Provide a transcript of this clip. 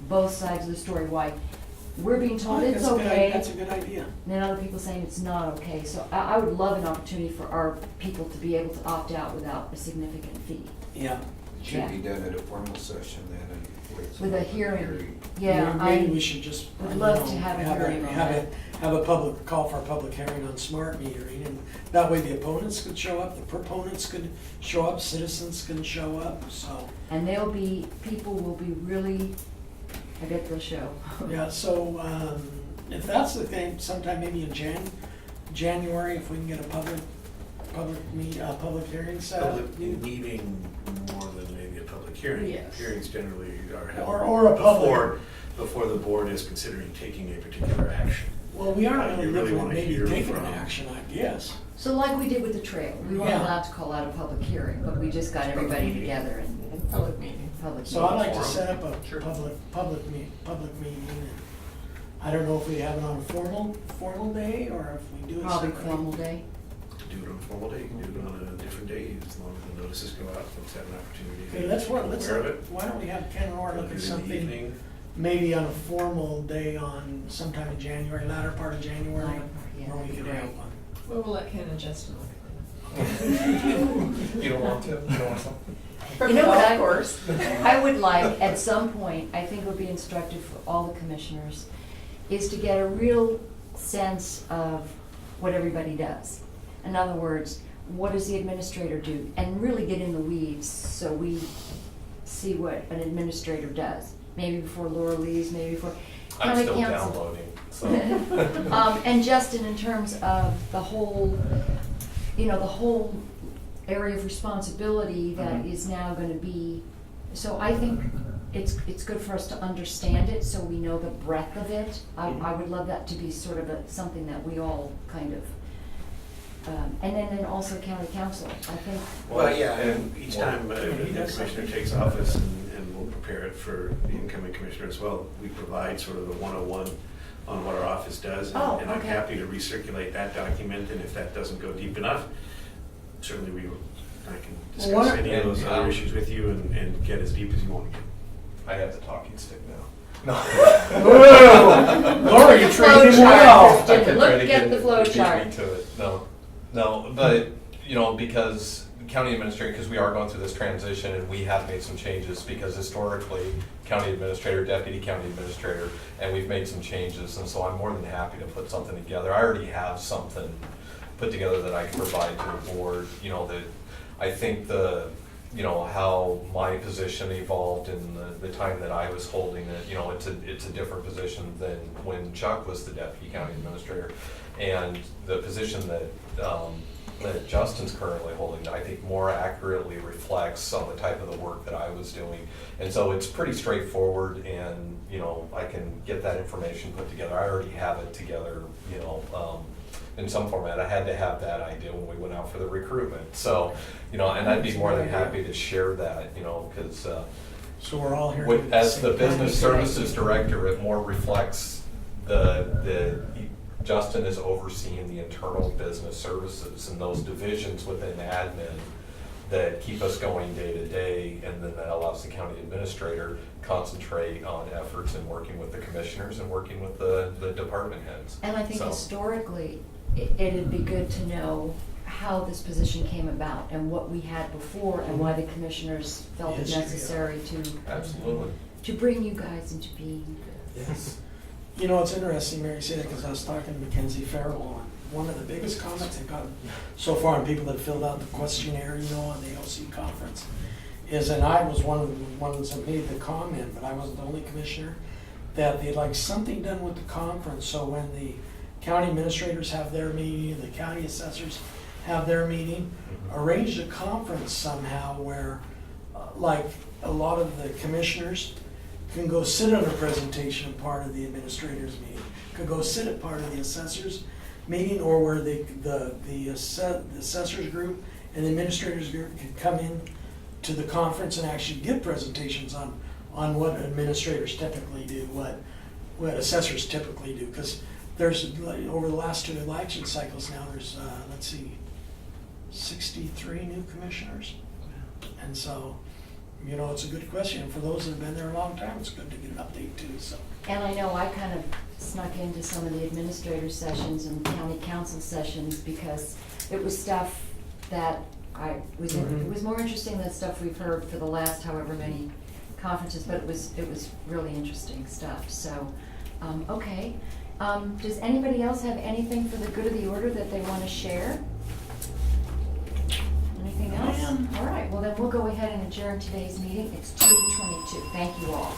both sides of the story, why we're being told it's That's a good okay. That's a good idea. And then other people saying it's not okay. So I would love an opportunity for our people to be able to opt out without a significant fee. Yeah. It should be done at a formal session then. And With a hearing. Yeah, Maybe we should just. would love to have a hearing on that. Have a public, call for a public hearing on smart metering, and that way the opponents could show up, the proponents could show up, citizens can show up, so. And people will be really, I bet they'll show. Yeah, so, if that's the thing, sometime maybe in January, if we can get a public hearing set up. Public meeting more than maybe a public hearing. Yes. Hearings generally are held Or a public. before the board is considering taking a particular action. Well, we aren't You really really looking at wanna maybe hear taking from- an action, I guess. So like we did with the trail, we weren't Yeah. allowed to call out a public hearing, but we just got everybody together and public meeting. public. So I'd like to Forum. set up a Sure. public meeting, and I don't know if we have it on a formal day, or if we do it Probably separately. formal day. To do it on a formal day, you can do it on a different day, as long as the notices go out, folks have an opportunity to Okay, be let's, aware of it. why don't we have Ken or Do look it at in the something, evening. maybe on a formal day on sometime in January, latter part of January, Latter part, yeah, where we that'd could be have great. one. Well, we'll let Ken and Justin look You don't want to? You don't want some? at You know what Of course. I would like, at some point, I think would be instructive for all the commissioners, is to get a real sense of what everybody does. In other words, what does the administrator do? And really get in the weeds so we see what an administrator does. Maybe before Laura leaves, maybe before I'm county still council. downloading, so. And Justin, in terms of the whole, the whole area of responsibility that is now gonna be, so I think it's good for us to understand it, so we know the breadth of it. I would love that to be sort of something that we all kind of, and then also county council, I think. Well, yeah, and each time he the does commissioner something. takes office, and we'll prepare it for the incoming commissioner as well, we provide sort of the 101 on what our office does. And Oh, and I'm okay. happy to recirculate that document, and if that doesn't go deep enough, certainly I can Well, discuss any of and, those other issues with you and get as deep as you want to get. I have the talking stick now. Laura, you trained him well. Christian, I can look try to at the flow beat me chart. to it. No, but, because county administrator, because we are going through this transition and we have made some changes, because historically, county administrator, deputy county administrator, and we've made some changes, and so I'm more than happy to put something together. I already have something put together that I can provide to the board, that I think how my position evolved in the time that I was holding it, it's a different position than when Chuck was the deputy county administrator. And the position that Justin's currently holding, I think more accurately reflects some of the type of the work that I was doing. And so it's pretty straightforward, and, I can get that information put together. I already have it together, in some format. I had to have that idea when we went out for the recruitment. So, and I'd be more than happy to share that, because So we're all here. as the business services director, it more reflects Justin is overseeing the internal business services and those divisions within admin that keep us going day to day, and then that allows the county administrator concentrate on efforts in working with the commissioners and working with the department heads. And I think So- historically, it'd be good to know how this position came about and what we had before and why the commissioners felt it History of it. necessary Absolutely. to bring you guys into being. Yes. It's interesting, Mary, say that, because I was talking to Mackenzie Farrell, and one of the biggest comments I've got so far on people that filled out the questionnaire, on the OC conference, is, and I was one of the ones that made the comment, but I wasn't the only commissioner, that they'd like something done with the conference, so when the county administrators have their meeting, the county assessors have their meeting, arrange a conference somehow where, like, a lot of the commissioners can go sit on a presentation part of the administrators meeting, could go sit at part of the assessors meeting, or where the assessors group and the administrators group could come in to the conference and actually give presentations on what administrators typically do, what assessors typically do. Because there's, over the last 2 election cycles now, there's, 63 new commissioners. And so you know, it's a good question. For those that have been there a long time, it's good to get an update too, so. And I know I kind of snuck into some of the administrator sessions and county council sessions because it was stuff that it was more interesting than stuff we've heard for the last however many conferences, but it was really interesting stuff, so, okay. Does anybody else have anything for the good of the order that they want to share? Anything else? All right, well then we'll go ahead and adjourn today's meeting. It's 2:22. Thank you all.